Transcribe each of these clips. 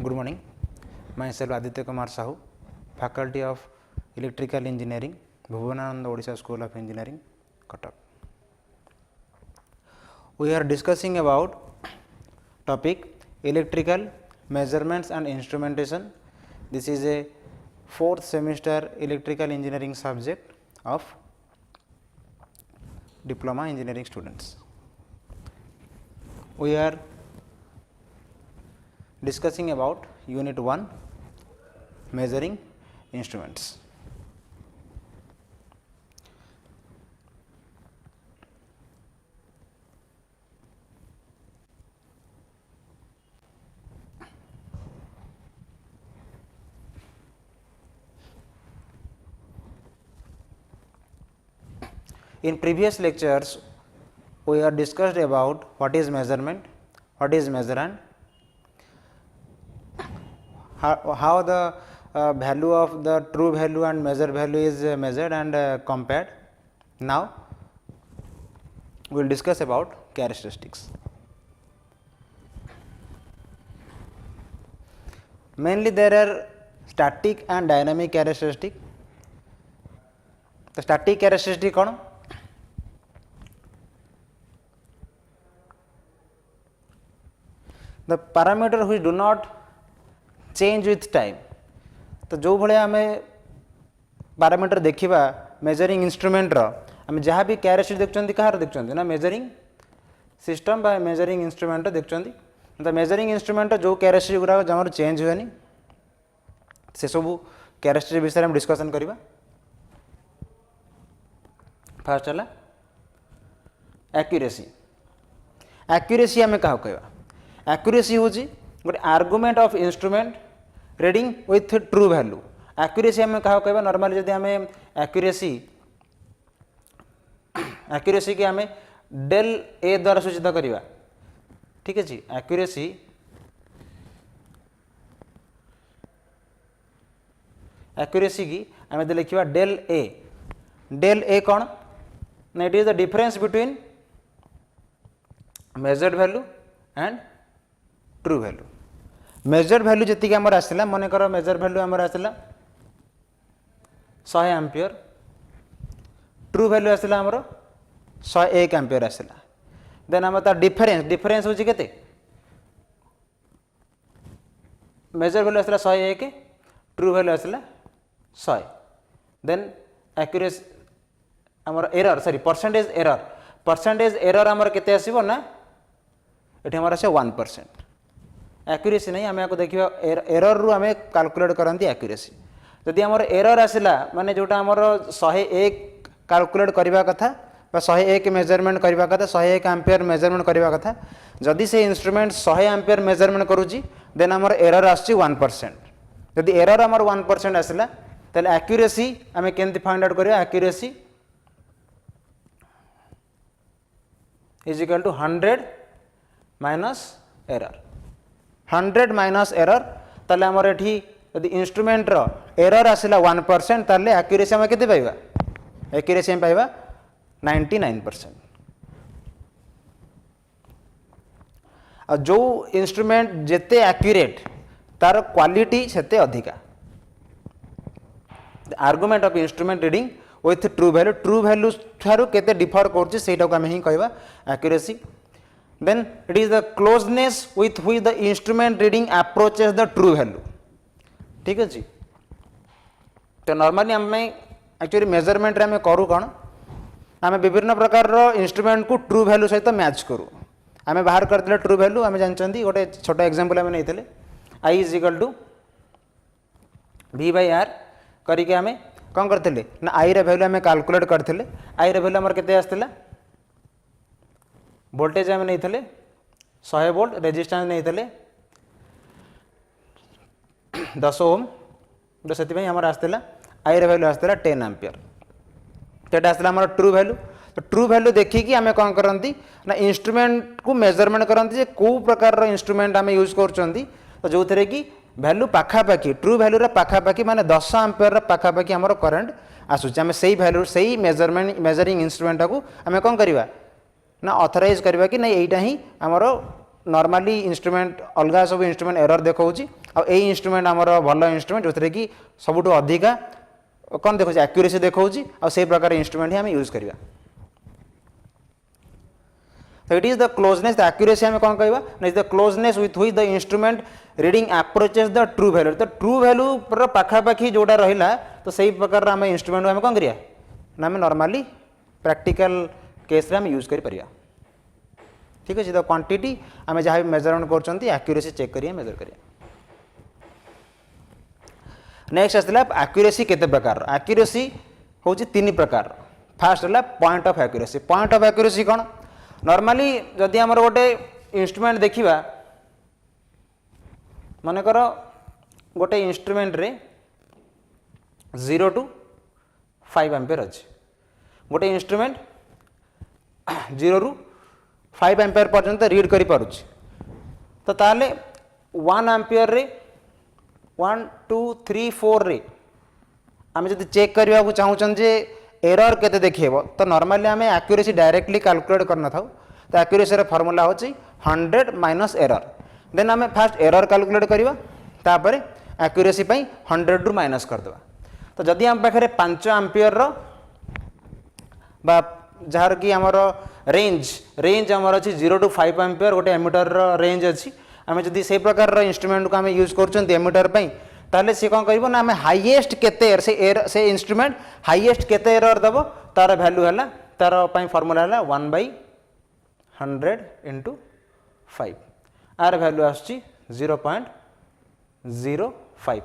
Good morning. Myself Aditya Kumar Sahu, Faculty of Electrical Engineering, Bhuvananda Odisha School of Engineering, Cuttack. We are discussing about topic electrical measurements and instrumentation. This is a 4th semester electrical engineering subject of diploma engineering students. We are discussing about unit 1 measuring instruments. In previous lectures, we have discussed about what is measurement, what is measurand, how the value of the true value and measure value is measured and compared. Now, we will discuss about characteristics. Mainly there are static and dynamic characteristics. The static characteristic कौन? The parameter which do not change with time. तो जो भाई आम parameter देखा measuring instrument आम जहाँ भी characteristic देखते कहार देखते ना मेजरिंग सिस्टम बा मेजरिंग इंस्ट्रूमेंट देखते तो मेजरिंग इंस्ट्रूमेंट जो कैरेक्टरिस्टिक गुरा जमार चेंज हुए से सब कैरेक्टरिस्टिक विषय में डिस्कसन करवा. फर्स्ट है एक्यूरेसी. एक्यूरेसी आम क्या कहवा? एक्यूरेसी हूँ गोटे argument of instrument reading with true value. Accuracy आम क्या कहवा? नॉर्मली जब आम एक्यूरेसी की आम डेल ए द्वारा सूचित करवा. ठीक है जी. एक्यूरेसी की आम लिखा डेल ए. डेल ए कौन ना? It is the difference between measured value and true value. Measured value जी आमर आसला मनकर मेजर्ड वैल्यू आमर आसला 100 एम्पियर. ट्रू वैल्यू आसला आमर 101 एम्पियर आसला. देन आम तार डिफरेंस हूँ केते? मेजर वैल्यू आसला 101, ट्रू वैल्यू आसला 100. देन एक्यूरेसी आमर एरर सॉरी परसेंटेज एरर आमर केते आसीबो ना? एठी आमर आसे 1%. एक्यूरेसी नहीं आम आपको देखा एरर रु आम कैलकुलेट करती एक्यूरेसी. जदि आमर एरर आसला माने जोटा आमर 101 कैलकुलेट करबा कथा बा 101 मेजरमेंट करबा कथा 101 एम्पियर मेजरमेंट करबा कथा जदि से इंस्ट्रूमेंट 100 एम्पियर मेजरमेंट करूची देन आमर एरर आछि 1%. जदि एरर आमर 1% आसला ताले एक्यूरेसी आम केमती फाइंड आउट करबा? Accuracy is equal to 100 minus error. 100 minus error ताले आमर एठी यदि इंस्ट्रूमेंट रो एरर आसला 1% ताले एक्यूरेसी आम केते पाइबा? एक्यूरेसी आम पाइबा 99%. आ जो इंस्ट्रूमेंट जेते एक्यूरेट तार क्वालिटी सेते अधिका. Argument of instrument reading with true value ठारू केते डिफर करछि सेटा को आम ही कहबा accuracy. Then it is the closeness with which the instrument reading approaches the true value. ठीक है जी. तो नॉर्मली आम एक्चुअली मेजरमेंट रे आम करूँ कौन? आम विभिन्न प्रकार इंस्ट्रूमेंट को ट्रू वैल्यू सहित मैच करूँ. आम बाहर करते ट्रू वैल्यू आम जानते गोटे छोट एग्जांपल आम नहीं I is equal to V/R करके आम कौन करते ना आई रे वैल्यू आम कैलकुलेट करते. आई रे वैल्यू आमर केते आसला? वोल्टेज आम नहीं 100 वोल्ट, रेजिस्टेंस नहीं 10 ओम. तो से आमर आसला आई रे वैल्यू आसला 10 एम्पियर. तो आसला आमर ट्रू वैल्यू. तो ट्रू वैल्यू देखिकी आम कौन करती ना इंस्ट्रूमेंट को मेजरमेंट करती कौ प्रकार इंस्ट्रूमेंट आम यूज कर. तो जो थे कि वैल्यू पाखापाखि ट्रू वैल्यू पाखापाखि माने 10 एम्पियर पाखापाखि आमर करेन्ट आसूँ. आम से वैल्यू से मेजरिंग इंस्ट्रूमेंट को आम कौन करवा ना ऑथराइज करवा कि नहीं यहीटा ही आमर नॉर्मली इंस्ट्रूमेंट अलग सब इंस्ट्रूमेंट एरर देखा आ इंस्ट्रूमेंट आमर भल इंस्ट्रूमेंट जो कि सबुठ अधिका कौन देखा एक्यूरेसी देखा से प्रकार इंस्ट्रूमेंट ही आम यूज करवा तो it is the closeness the accuracy आम कौन कहवा is the closeness with which the instrument reading approaches the true value तो ट्रू वैल्यू पाखापाखी जोटा रहा तो सही प्रकार आम इंस्ट्रूमेंट आम कौन करिया ना आम नॉर्मली प्रैक्टिकल केस आम यूज कर परिया ठीक अच्छे द क्वांटिटी आम जहाँ मेजरमेंट कर एक्यूरेसी चेक करिया मेजर करिया नेक्स्ट आसला एक्यूरेसी केते प्रकार एक्यूरेसी हूँ तीन प्रकार फास्ट है पॉइंट ऑफ एक्यूरेसी कौन नॉर्मली जदि आमर गोटे इंस्ट्रूमेंट देखा मानकर गोटे इंस्ट्रूमेंट रे 0 to 5 एम्पियर अच्छे गोटे इंस्ट्रूमेंट 0 ରୁ 5 एम्पियर पर्यंत रीड करि पारुछि तो ताले 1 एम्पियर रे 1 2 3 4 रे आम जब चेक करने को चाहूँ जे एरर केते देखेब तो नॉर्मली आम एक्यूरेसी डायरेक्टली कैलकुलेट करना था तो एक्यूरेसी फॉर्मूला होची 100 माइनस एरर देन आम फास्ट एरर कैलकुलेट करवा तापर एक्यूरेसी 100 रू माइनस करदे तो जदि आम पाखे 5 एम्पियर जार कि आमर रेंज आमर अच्छी 0 to 5 एम्पियर गोटे एमीटर रेंज अच्छी आम जदि से प्रकार इंस्ट्रूमेंट को आम यूज कर एमीटर ताले सी कौन कर आम हाईएस्ट केते से इंस्ट्रूमेंट हाईएस्ट केते एरर दब तार वैल्यू है तार फॉर्मूला है 1/100 इंटू 5 आर वैल्यू आसुची 0.05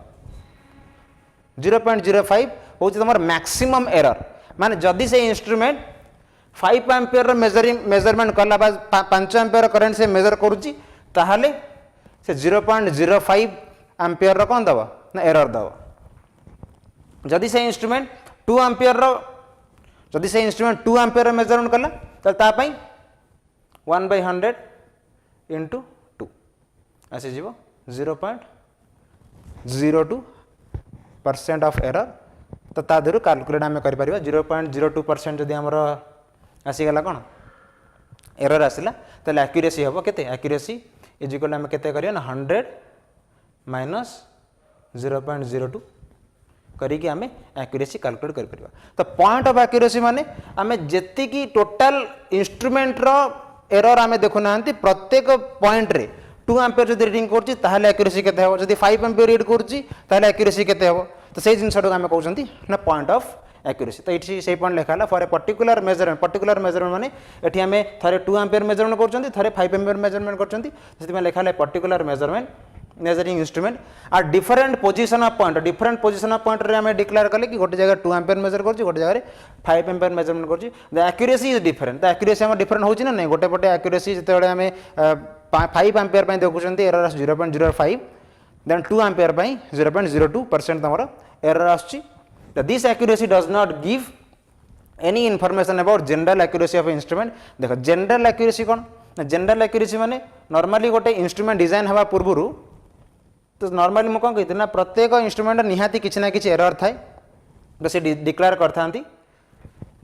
0.05 हूँ तुम मैक्सिमम एरर माने जदि से इंस्ट्रूमेंट 5 एम्पियर मेजरमेंट कला 5 एम्पियर करेंट से मेजर करुच्ची ताहले से 0.05 एम्पियर कौन दब ना एरर दब जदि से इंस्ट्रूमेंट 2 एम्पियर जदि से इंस्ट्रूमेंट 2 एम्पियर मेजरमेंट कला तापाई 1/100 इंटू 2 आसी जीव 0.02% ऑफ एरर तो ता देहरु कैलकुलेट आम कर 0.02% जदि आमर आसीगला कौन एरर आसला तो एक्यूरेसी हम केते एक्यूरेसी इज इक्वल आम केते करिया ना 100 माइनस 0.02 करिकी आम एक्यूरेसी कैलकुलेट कर परिबा तो पॉइंट ऑफ एक्यूरेसी माने आम जेति की टोटल इंस्ट्रूमेंट रो एरर आम देखुना प्रत्येक पॉइंट रे 2 एम्पियर जब रीडिंग कर एक्यूरेसी केते हो जदि 5 एम्पियर रीड कर एक्यूरेसी केते हो तो से जिनटा आम कहते ना पॉइंट ऑफ एक्यूरेसी तो ये से पॉइंट लिखा है फॉर ए पर्टिकुलर मेजरमेंट माने एठी आम थे 2 एम्पियर मेजरमेंट कर थे 5 एम्पियर मेजरमेंट कर लिखा है पर्टिकुलर मेजरिंग इंस्ट्रूमेंट आ डिफरेंट पोजिशन ऑफ पॉइंट रे आम डिक्लेयर कले कि गोटे जगह 2 एम्पियर मेजर कर गोटे जगह 5 एम्पियर मेजरमेंट कर एक्यूरेसी इज डिफरेंट तो एक्यूरेसी आम डिफरेंट होची ना नहीं गोटे पटे एक्यूरेसी जिते आम 5 एम्पियर देखुं एरर 0.05 देन 2 एम्पियर 0.02% तमर एरर आसुची this accuracy does not give any information about general accuracy of instrument देख जनरल एक्यूरेसी कौन जनरल एक्यूरेसी माने नॉर्मली गोटे इंस्ट्रूमेंट डिजाइन हवा पूर्व तो नॉर्मली मुझे कौन कहती ना प्रत्येक इंस्ट्रूमेंट निहाती किसी ना किसी एरर थाए तो से डिक्लेयर करता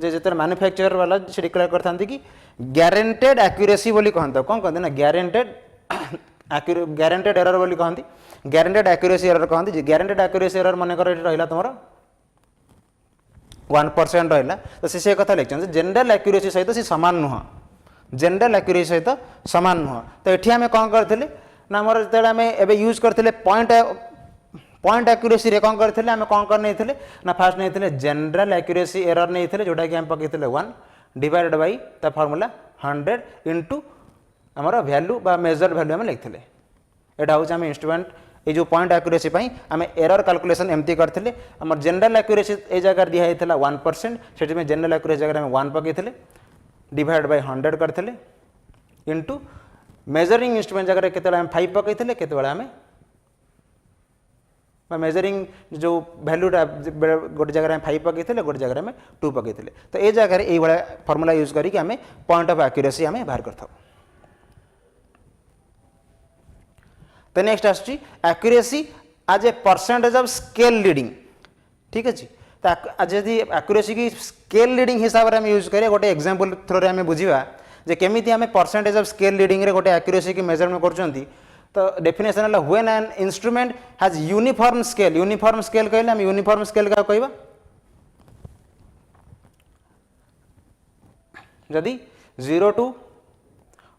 जो मैन्युफैक्चरर वाला से डिक्लेयर करता कि ग्यारेंटेड एक्यूरेसी बोली कहते कौन कहते ना ग्यारेंटेड एरर बोली कहती ग्यारेंटेड एक्यूरेसी एरर कहती ग्यारेंटेड एक्यूरेसी एरर मन कर रहा तुम 1% रहा तो से कथा लिखते जनरल एक्यूरेसी सहित सी सामान नुह जनरल एक्यूरेसी सहित सामान नुह तो ये आम कौन करते ना आम जो आम एवं यूज करते पॉइंट एक्यूरेसी रे कौन करते आम कौन कर नहीं ना फास्ट नहीं जनरल एक्यूरेसी एरर नहीं जोटा कि आम पकई 1 डिवाइडेड बाई ता फॉर्मूला 100 इंटू आमर वैल्यू बा मेजर वैल्यू आम लिखते यहाँ हूँ आम इंस्ट्रूमेंट ये जो पॉइंट एक्यूरेसी आम एरर कैलकुलेशन एमती करते आम जनरल एक्यूरेसी ए जगह दिखाई 1% से जनरल एक्यूरेसी जगह 1 पकई डिवाइड बाई 100 करते इंटू मेजरिंग इंस्ट्रूमेंट जगह केत 5 पकई केत आम मेजरिंग जो वैल्यूटा गोटे जगह 5 पकई गोटे जगह 2 पकई तो ये जगह ये फॉर्मूला यूज करके आम पॉइंट ऑफ एक्यूरेसी आम बाहर करता तो नेक्स्ट आसुची accuracy as a percentage of scale reading ठीक अच्छे तो जदि एक्यूरेसी की स्केल रीडिंग हिसाब से यूज करें गोटे एग्जांपल थ्रो आम बुझा जे केमिति आमे परसेंटेज ऑफ स्केल रीडिंग रे गोटे एक्यूरेसी की मेजरमेंट करछंती तो डेफिनेशन है when an instrument has uniform scale कहले हम यूनिफॉर्म स्केल का कहबा जदि 0 टू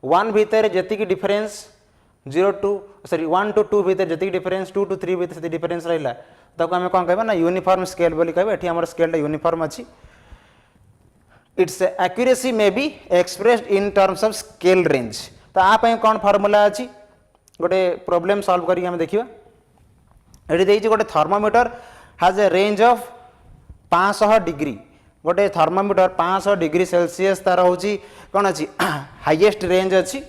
1 भीतर जति की डिफरेंस 1 टू 2 भीतर जति डिफरेंस 2 टू 3 भीतर जति डिफरेंस रहिला तब आम कौन कहबा ना यूनिफॉर्म स्केल बोली कहबा एठी हमर स्केल यूनिफॉर्म अछि it's accuracy may be expressed in terms of scale range तो आ पय कौन फार्मूला अछि गोटे प्रॉब्लम सॉल्व करी हम देखिबा एठी देइछि गोटे thermometer has a range of 500 degree गोटे थर्मोमीटर 500 डिग्री सेल्सियस तार होची कौन अछि हाईएस्ट रेंज अछि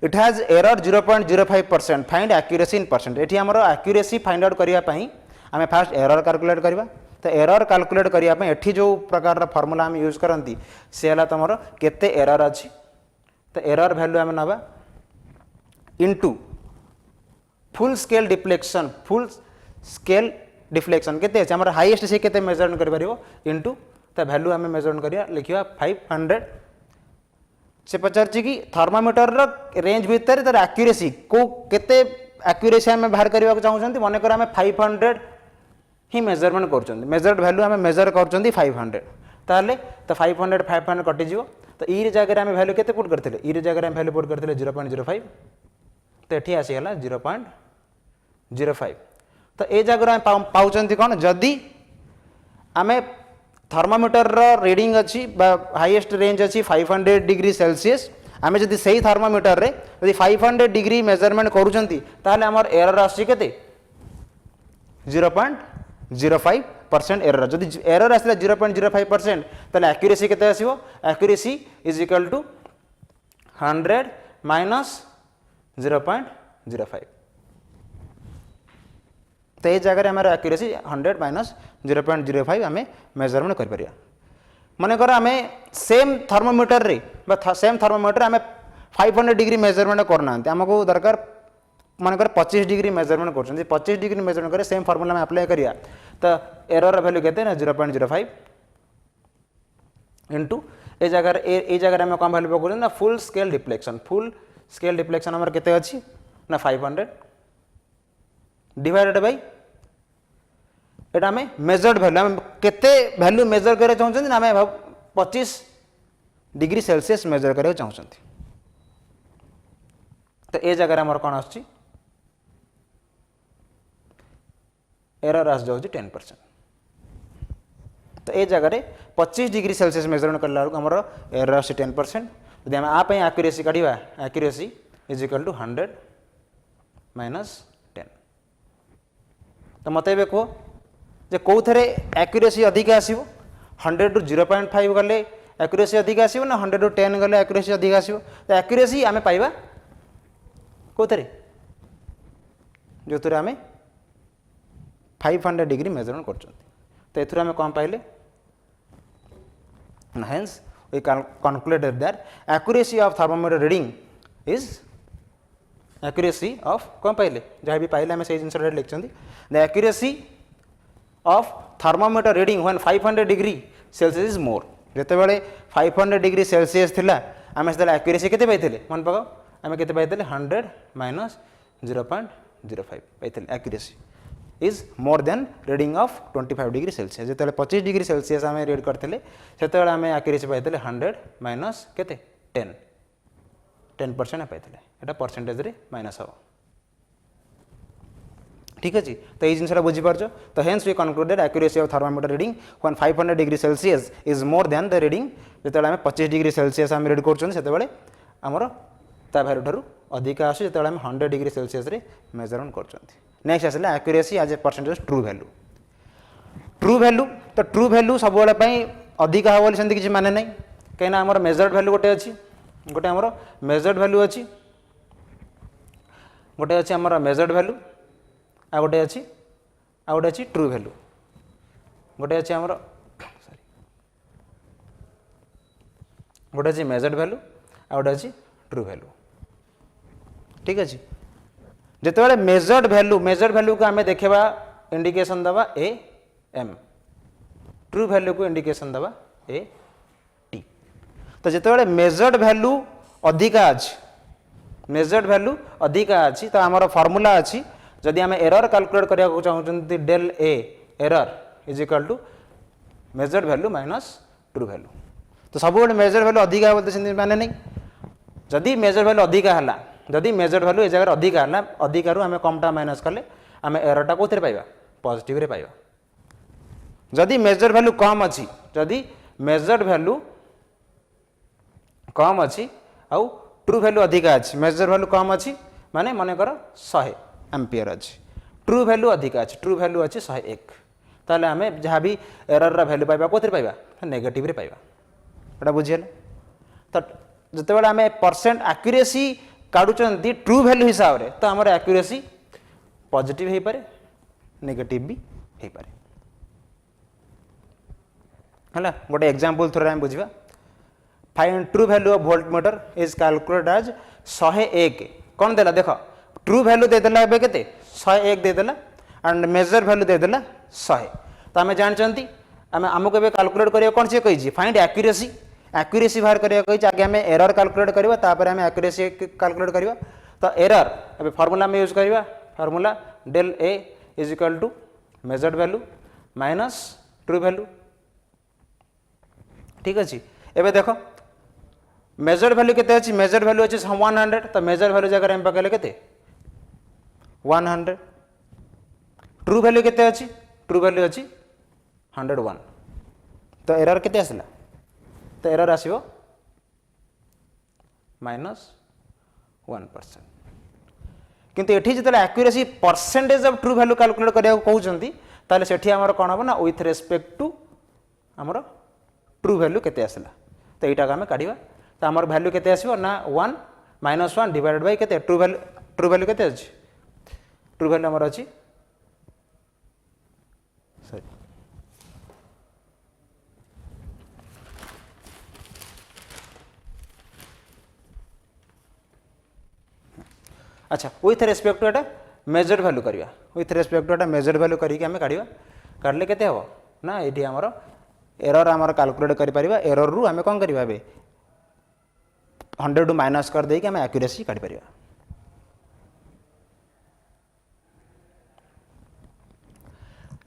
it has error 0.05% find accuracy in percent एठी हमर एक्यूरेसी फाइंड आउट करिया पई आमे फास्ट एरर कैलकुलेट करबा तो एरर कैलकुलेट करिया पई एठी जो प्रकार फार्मूला हम यूज करंती से हला तमरो केते एरर अछि तो एरर वैल्यू हम नबा इनटू फुल स्केल डिफ्लेक्शन केते अछि हमर हाईएस्ट से केते मेजरमेंट करि परिबो इनटू तो वैल्यू आम मेजरमेंट करिया लिखिया 500 से पचारछि कि थर्मामीटर रेंज भीतर तार एक्यूरेसी को केते एक्यूरेसी आम बाहर करबा चाहूछंती मन कर आम 500 ही मेजरमेंट करछंती मेजर्ड वैल्यू आम मेजर करछंती 500 ताले तो 500 कटि जिवो तो ई रे जगह आम वैल्यू केते पुट करथिले ई रे जगह आम वैल्यू पुट करथिले 0.05 तो एठी आसी गला 0.05 तो ए जगह आम पाउछंती कोन जदी आमे थर्मामीटर रीडिंग अच्छी हाईएस्ट रेंज अच्छी 500 डिग्री सेल्सियस आमे जदि सही थर्मामीटर रे यदि 500 डिग्री मेजरमेंट करूछंती ताले हमर एरर आसी केते 0.05% एरर जदि एरर आसला 0.05% ताले एक्यूरेसी केते आसीबो accuracy is equal to 100 minus 0.05 तो ये जगह हमारे एक्यूरेसी 100 माइनस 0.05 आम मेजरमेंट कर परिया मन कर आम सेम थर्मोमीटर रे सेम थर्मोमीटर आम 500 डिग्री मेजरमेंट करना आमको दरकार मन कर 25 डिग्री मेजरमेंट कर 25 डिग्री मेजरमेंट कर सेम फार्मूला में अप्लाई करिया तो एरर वैल्यू केते ना 0.05 इंटू ए जगह आम कौन वैल्यू पकड़ ना फुल स्केल डिफ्लेक्शन आमर केते अछि ना 500 डिवाइडेड बाय एटा में मेजर्ड वैल्यू आम केते वैल्यू मेजर करे चाहछन ना आम 25 डिग्री सेल्सियस मेजर करे चाहछन तो ए जगह हमर कोन आछि एरर आस जाउछि 10% तो ए जगह रे 25 डिग्री सेल्सियस मेजरमेंट करला हमर एरर आछि 10% यदि हम आ पय एक्यूरेसी काढिबा accuracy is equal to 100 minus 10 तो मत ए कहो जे कौ थे एक्यूरेसी अधिक आसो 100 टू 0.5 गले एक्यूरेसी अधिक आसो ना 100 टू 10 गले एक्यूरेसी अधिक आसो तो एक्यूरेसी आम पाइबा कौ थे जो थे आम 500 डिग्री मेजरमेंट कर तो आम कौन पाइले hence we concluded that accuracy of thermometer reading is accuracy of कौन पाइले जहाँ भी पाइले आम से जिन लिखते the accuracy of thermometer reading when 500 degree Celsius is more जिते बड़े 500 डिग्री सेल्सियस थिला आम से एक्यूरेसी केते पाइथिले मन पकाओ आम केते पाइथिले 100 माइनस 0.05 पाइथिले accuracy is more than reading of 25 degree Celsius जिते 25 डिग्री सेल्सियस आम रीड करथिले सेते आम एक्यूरेसी पाइथिले 100 माइनस केते 10% पाइथिले एटा परसेंटेज रे माइनस हो ठीक अच्छे तो ये जिनसा बुझीपार तो hence we concluded accuracy of thermometer reading when 500 degree Celsius is more than the reading जो आम 25 डिग्री सेल्सियस आम रीड कर आमर ता भैल्यू ठार अधिक आसो जो आम 100 डिग्री सेल्सियस रे मेजरमेंट कर नेक्स्ट आसला accuracy as a percentage true value तो ट्रू वैल्यू सब अधिक हे बोली सेमती किसी माने नहीं कहीं आमर मेजर्ड वैल्यू गोटे अच्छी गोटे आमर मेजर्ड वैल्यू अच्छी गोटे अच्छी आमर मेजर्ड वैल्यू आ गोटे अच्छी ट्रू वैल्यू गोटे अच्छी आमर सॉरी गोटे अच्छी मेजर्ड वैल्यू आ गोटे अच्छी ट्रू वैल्यू ठीक अच्छे जिते मेजर्ड वैल्यू को आम देखा इंडिकेशन दबा ए एम ट्रू वैल्यू को इंडिकेशन दबा ए टी तो जिते मेजर्ड वैल्यू अधिका अच्छी मेजर्ड वैल्यू अधिका अच्छी तो आमर फर्मूला अच्छी जदि आम एरर कैलकुलेट करने चाहते डेल A error is equal to measured value minus true value तो सब मेजर वैल्यू अधिका बोलते माने नहीं जदि मेजर वैल्यू अधिका है जदि मेजर वैल्यू ए जगह अधिका है अधिकार आम कमटा माइनस कले आम एररटा कौन पाइबा पॉजिटिव रे पाइबा जदि मेजर वैल्यू कम अच्छी जदि मेजर्ड वैल्यू कम अच्छी आउ ट्रू वैल्यू अधिका अच्छी मेजर वैल्यू कम अच्छी माने मन कर 100 एम्पियर अच्छी ट्रू वैल्यू अधिका अच्छी ट्रू वैल्यू अच्छी 101 ताले आम जहाँ भी एरर वैल्यू पाइबा कौन पाइबा नेगेटिव रे पाइबा एटा बुझीगल तो जिते बड़े आम परसेंट एक्यूरेसी काढ़ुंट ट्रू वैल्यू हिसाब से तो आमर एक्यूरेसी पॉजिटिव हो पारे नेगेटिव भी हो पारे है गोटे एग्जांपल थोड़ा आम बुझा find true value of voltmeter is calculated as 101 कौन देला देख ट्रू वैल्यू देदेला एबे केते 101 देदेला एंड मेजर वैल्यू देदेला 100 तो आम जानते आम आमको ए कैलकुलेट करिया कौन सी कही फाइंड एक्यूरेसी एक्यूरेसी बाहर करिया कही आगे आम एरर कैलकुलेट करबा तापर आम एक्यूरेसी कैलकुलेट करबा तो एरर ए फार्मूला में यूज करबा फार्मूला डेल A is equal to measured value minus true value ठीक अच्छे एबे देखो मेजर्ड वैल्यू केते अछि मेजर्ड वैल्यू अछि 100 तो मेजर वैल्यू जगह हम पकेले केते 100 ट्रू वैल्यू केते अछि ट्रू वैल्यू अछि 101 तो एरर केते आसला तो एरर आसीबो -1% किंतु एठी जतले accuracy percentage of true value calculate करिया कहउचंती ताले सेठी हमर कोन हो ना विथ रेस्पेक्ट टू हमर ट्रू वैल्यू केते आसला तो एटा का हम काढिबा तो हमर वैल्यू केते आसीबो ना 1 -1 डिवाइडेड बाय केते ट्रू वैल्यू केते अछि ट्रू वैल्यू हमर अछि सॉरी अच्छा with respect to Etah measured value करिया with respect to Etah measured value करिके हम काढिबा काढले केते हो ना एठी हमर एरर आमर कैलकुलेट करि परिबा एरर रु आम कौन करिबा बे 100 टू माइनस कर देके आम एक्यूरेसी काढि परिबा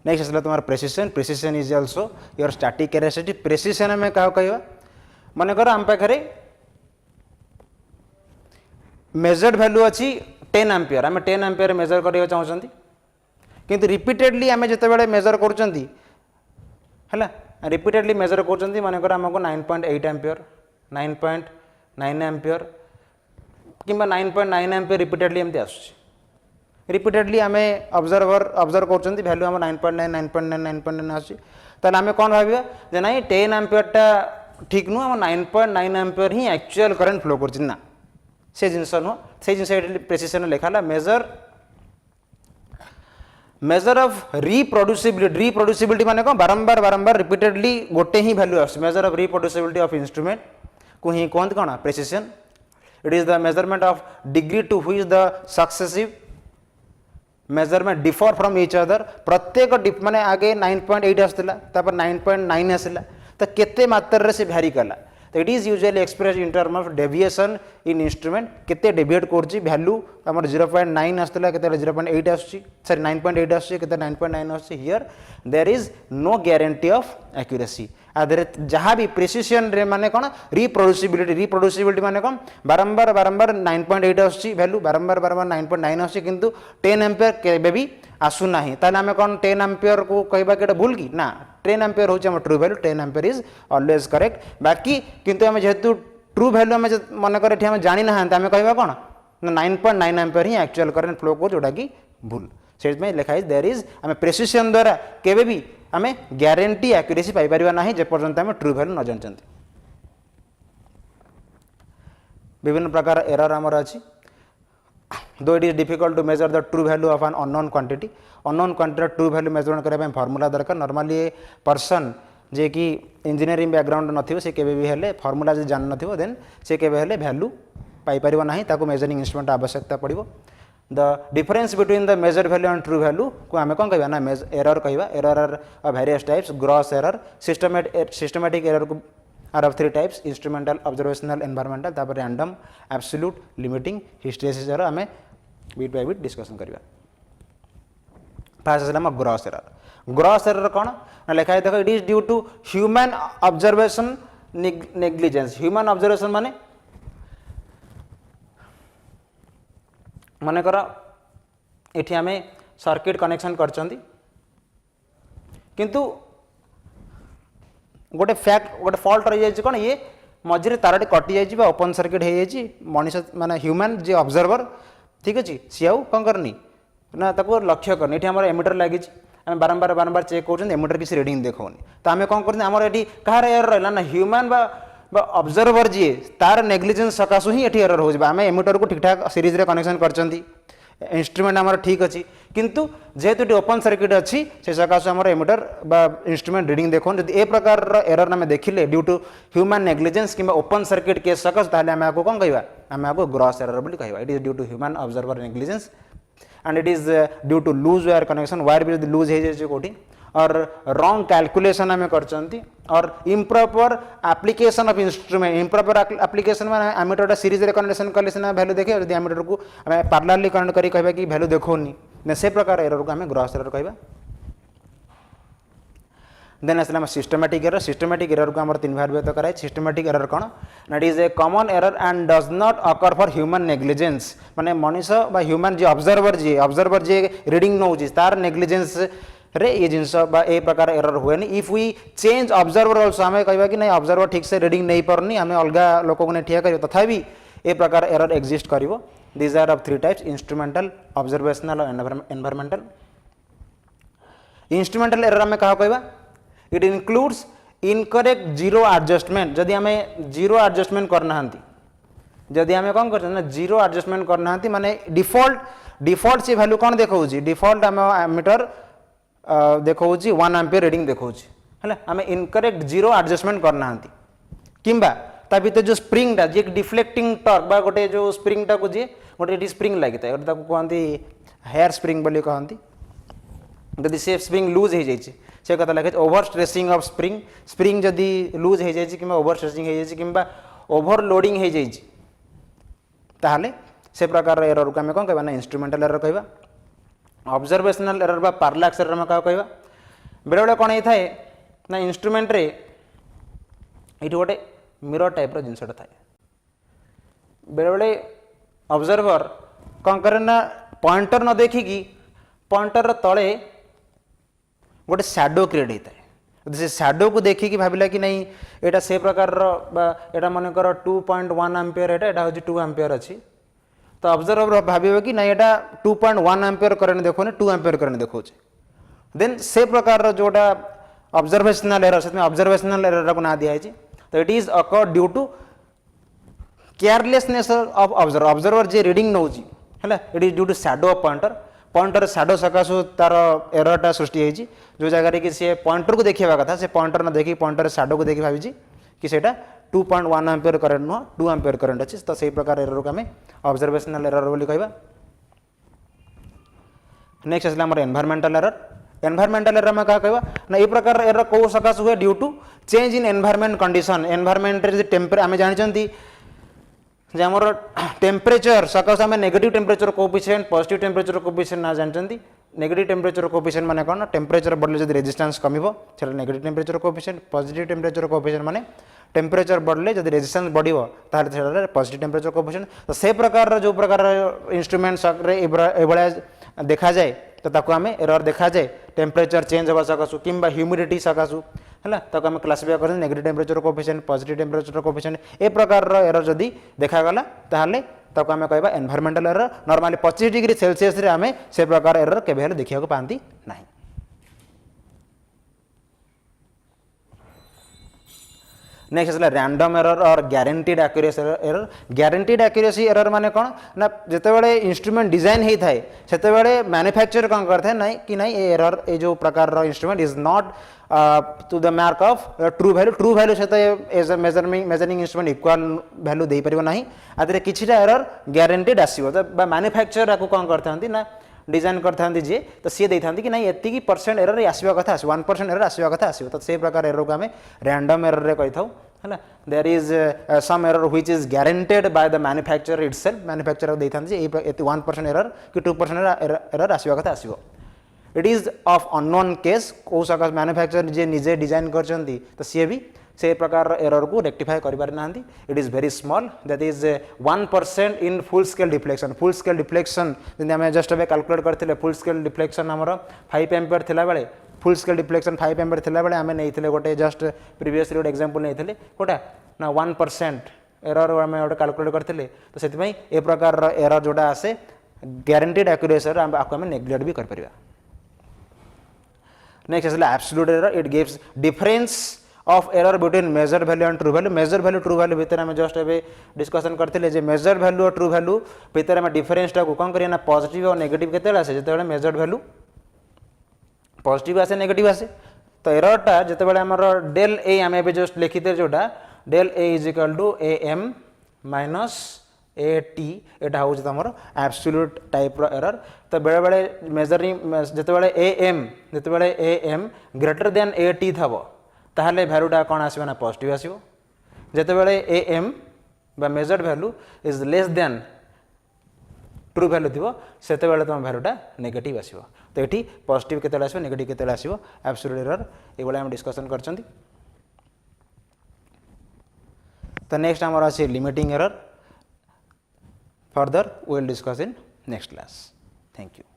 नेक्स्ट असला तुम्हार precision precision is also your static characteristic precision में क्या कहवा मन कर आम पाखे मेजर्ड वैल्यू अच्छी 10 एम्पियर आम 10 एम्पियर मेजर करने चाहते किंतु रिपीटेडली आम जिते मेजर कर रिपीटेडली मेजर कर मनकर आमको 9.8 एम्पियर 9.9 एम्पियर कि 9.9 एम्पियर रिपीटेडली एमती आस रिपीटेडली आम ऑब्जर्व कर वैल्यू आम 9.9 9.9 9.9 आसमें आम कौन भाव जे ना 10 एम्पियरटा ठीक नुह आम 9.9 एम्पियर ही एक्चुअल करेन्ट फ्लो करना से जिनस नुह से जिन प्रेसिशन लिखा मेजर ऑफ रिप्रोड्यूसिबिलिटी माने कौन बारंबार बारंबार रिपीटेडली गोटे ही वैल्यू आस measure of reproducibility of instrument को ही कहते कौन precision it is the measurement of degree to which the successive measurement differ from each other प्रत्येक माने आगे 9.8 आसला 9.9 आसला तो केते मात्रा से भ्यारी कला तो it is usually express in term of deviation in instrument केते डेविएट करछि वैल्यू हमर 0.9 आसला केते 0.8 आछि सॉरी 9.8 आछि केते 9.9 आछि here there is no guarantee of accuracy आदरे जहाँ भी प्रेसिशन रे माने कौन रिप्रोड्यूसिबिलिटी माने कौन बारंबार बारंबार 9.8 आछि वैल्यू बारंबार बारंबार 9.9 आछि किंतु 10 एम्पियर केबे भी आसु नाही ताले हमें कौन 10 एम्पियर को कहबा केटा भूल की ना 10 एम्पियर होछि हम true value 10 ampere is always correct बाकी किंतु हम जेहेतु ट्रू वैल्यू हम मन करे हम जानि ना हम कहबा कौन 9.9 एम्पियर ही एक्चुअल करंट फ्लो को जोटा की भूल से लिखाई देयर इज आम प्रेसिशन द्वारा केबे भी आम ग्यारंटी एक्यूरेसी पाई परिबा नाही जे पर्यंत आम ट्रू वैल्यू न जानते विभिन्न प्रकार एरर आमर अच्छी दो it is difficult to measure the true value of an unknown quantity true value measurement करने फॉर्मूला दरकार नॉर्मली ए पर्सन जे कि इंजीनियरिंग बैकग्राउंड नथिबो से केबे भी हेले फॉर्मूला जे जान नथिबो देन से केबे हेले वैल्यू पाई परिबा नाही ताको मेजरिंग इंस्ट्रूमेंट आवश्यकता पड़िबो the difference between the measure value and true value को आम कौन कहवा ना एरर कहवा error are various types gross error systematic error को are of three types instrumental observational environmental तापर random absolute limiting hysteresis error आम बिट बाय बिट डिस्कसन करवा फास्ट आम ग्रॉस एरर कौन ना लिखा है देख it is due to human observation negligence human observation माने मनकर ये आम सर्किट कनेक्शन करचंदी किंतु गोटे फैक्ट गोटे फॉल्ट रही जाए कौन ये मझे तारटी कटि जाइए ओपन सर्किट हो जाए मनीष माने ह्यूमन जे ऑब्जर्वर ठीक अच्छे सी आउ कौन करनी ना ताको लक्ष्य करनी ये एमिटर लगी आम बारंबार बारंबार चेक कर एमिटर किसी रीडिंग देखनी तो आम कौन कर कहार एरर रहा ना ह्यूमन ऑब्जर्वर जी तार नेग्लिजेंस सकाशु ही ये एरर हो आम एमिटर को ठीक ठाक सीरीज रे कनेक्शन करचंती इंस्ट्रूमेंट आमर ठीक अच्छी किंतु जेहेतु ओपन सर्किट अच्छी से सकाशु आम एमिटर बा इंस्ट्रूमेंट रीडिंग देखो जब ए प्रकार एरर आम देखिले ड्यू टू ह्यूमन नेग्लिजेंस कि ओपन सर्किट केस सकाशु ताहले आम आपको कौन कहवा आम आपको ग्रॉस एरर बोली कहवा it is due to human observer negligence and it is due to loose wire connection wire भी लूज हो जाए कोटी और रॉन्ग कैलकुलेशन आम करचंती और improper application of instrument improper application माने एमीटर सीरीज रे कनेक्शन कले सिना वैल्यू देखे यदि एमीटर को आम पैरेलली कनेक्ट करी कहबा कि वैल्यू देखोनी ने से प्रकार एरर को आम ग्रॉस एरर कहबा देन आसला सिस्टमैटिक एरर को आम तीन भाग व्यक्त कराए सिस्टमैटिक एरर कौन ना it is a common error and does not occur for human negligence माने मनीष बा ह्यूमन जी ऑब्जर्वर जी रीडिंग नौ तार नेग्लिजेंस रे ये जिनस ए प्रकार एरर हुए if we change observer also आम कहवा कि नहीं ऑब्जर्वर ठीक से रीडिंग नहीं पारनी आम अलग लोक को ठिया कर तथापि ए प्रकार एरर एक्जिस्ट करिवो these are of three types instrumental observational और एनवायरमेंटल इंस्ट्रूमेंटल एरर आम क्या कहवा it includes incorrect zero adjustment जदि आम जीरो एडजस्टमेंट करना जदि आम कौन कर जीरो एडजस्टमेंट करना माने डिफॉल्ट से वैल्यू कौन देखा डिफॉल्ट आम एमीटर देखा 1 एम्पियर रीडिंग देखा है आम इनकरेक्ट जीरो एडजस्टमेंट करना किंबा ता भीतर जो स्प्रिंगटा जी डिफ्लेक्टिंग टर्क बा गोटे जो स्प्रिंगटा को जी गोटे स्प्रिंग लगी था गोटे कहती हेयर स्प्रिंग बोली कहती जदि से स्प्रिंग लूज हो जाए से कथा लगे ओवर स्ट्रेसिंग ऑफ स्प्रिंग जदि लूज हो जाए कि ओवर स्ट्रेसिंग हो जाए कि ओवरलोडिंग हो जाए ताहले से प्रकार एरर को आम कौन कहवा ना इंस्ट्रूमेंटल एरर कहवा ऑब्जर्वेशनल एरर बा पैरालैक्स एरर में क्या कहवा बेले बेले कौन होता है ना इंस्ट्रूमेंट रे ये गोटे मिरर टाइप जिनसटा थाए बेले बेले ऑब्जर्वर कौन करे ना पॉइंटर न देखिकी पॉइंटर तले गोटे शैडो क्रिएट होता है से शैडो को देखिकी भाविला कि नहीं यहाँ से प्रकार यहाँ मनकर 2.1 एम्पियर यहाँ हूँ 2 एम्पियर अच्छी तो ऑब्जर्वर भाव कि नहीं यहाँ 2.1 एम्पियर करेंट देखो 2 एम्पियर करेंट देखो देन से प्रकार जोटा ऑब्जर्वेशनल एरर से ऑब्जर्वेशनल एरर को ना दिखाई तो it is occur due to carelessness of observer जे रीडिंग नौ है it is due to shadow of pointer shadow सकाशु तार एररटा सृष्टि होती जो जगह कि सी पॉइंटर को देखा कथा से पॉइंटर न देखी पॉइंटर शैडो को देखी भावी कि सेटा 2.1 एम्पियर करेंट नुह 2 एम्पियर करेंट अच्छी तो से प्रकार एरर को आम ऑब्जर्वेशनल एरर बोली कहवा नेक्स्ट आसला आम एनवायरमेंटल एरर में क्या कहवा ना ये प्रकार एरर कौ सकाशु हुए due to change in environment condition environment temperature आम जानते आमर टेम्परेचर सकाश आम negative temperature coefficient positive temperature coefficient ना जानते नेगेटिव टेम्परेचर कोएफिशिएंट माने कौन टेम्परेचर बढ़ले जब रेजिस्टेंस कमिबो सेटा negative temperature coefficient positive temperature coefficient माने टेम्परेचर बढ़ले जब रेजिस्टेंस बढ़िबो ताहले सेटा पॉजिटिव टेम्परेचर कोएफिशिएंट तो से प्रकार जो प्रकार इंस्ट्रूमेंट्स रे एभळा देखा जाए तो ताको आम एरर देखा जाए टेम्परेचर चेंज होगा सकाशु किंबा ह्यूमिडिटी सकाशु है ताको आम क्लासिफाई कर negative temperature coefficient positive temperature coefficient ए प्रकार एरर जदि देखागला ताहले ताको आम कहबा environmental error normally 25 degree Celsius रे आम से प्रकार एरर केबे हेले देखिया को पांती नाही नेक्स्ट आसला रैंडम एरर और ग्यारंटीड एक्यूरेसी एरर ग्यारंटीड एक्यूरेसी एरर माने कौन ना जितेबाला इंस्ट्रूमेंट डिजाइन होता है से मैन्युफैक्चर कौन करते हैं नहीं कि नहीं एरर ये जो प्रकार instrument is not to the mark of true value से as a measuring instrument equal value दे पारिबो नहीं आदि किछिटा एरर ग्यारंटीड आसीबो तो मैन्युफैक्चर आपको कौन करते ना डिजाइन करते जी तो सी देते कि नहीं एति परसेंट एरर आसवा कथा 1% एरर आसवा कथा आसो तो से प्रकार एरर को आम रैंडम एरर रे कही था है there is some error which is guaranteed by the manufacturer itself manufacturer देई थांती ए 1% एरर कि 2% एरर आसीबा कथा आसीबो it is of unknown cause को सका मैन्युफैक्चरर जे निजे डिजाइन करचंती तो सी भी से प्रकार एरर को रेक्टिफाई कर पारि नांती it is very small that is 1% in full scale deflection जंदि आमे जस्ट अबे कैलकुलेट करथिले फुल स्केल डिफ्लेक्शन हमर 5 एम्पियर थिला बेले फुल स्केल डिफ्लेक्शन 5 एम्पियर थिला बेले आमे नैथिले गोटे जस्ट प्रीवियसली गोटे एग्जांपल नैथिले कोटा ना 1% एरर आमे गोटे कैलकुलेट करथिले तो सेति पई ए प्रकार एरर जोडा आसे गारंटीड एक्यूरेसी रे आमे नेग्लेक्ट भी कर परिबा नेक्स्ट आसला absolute error it gives difference of error between measure value and true value भितर आम जस्ट ए डिस्कसन करते जे मेजर वैल्यू और ट्रू वैल्यू भितर आम डिफरेंसटा को कौन करिए ना पॉजिटिव और नेगेटिव केते आसे जेते मेजर वैल्यू पॉजिटिव आसे नेगेटिव आसे तो एररटा जेते आमर डेल ए आम ए जस्ट लिखिते जोटा डेल A is equal to A M minus A T एटा हूँ तुम एब्सोल्यूट टाइप एरर तो बेले बेले मेजरिंग जिते A M greater than A T थब ताहले भैल्यूटा कौन आसो ना पॉजिटिव आसो जिते ए एम बा measured value is less than true value थी से तुम भैल्यूटा नेगेटिव आसो तो ये पॉजिटिव केते आसो नेगेटिव केते आसो एब्सोल्यूट एरर ये आम डिस्कसन कर तो नेक्स्ट आमर अच्छे limiting error further we will discuss in next class. Thank you.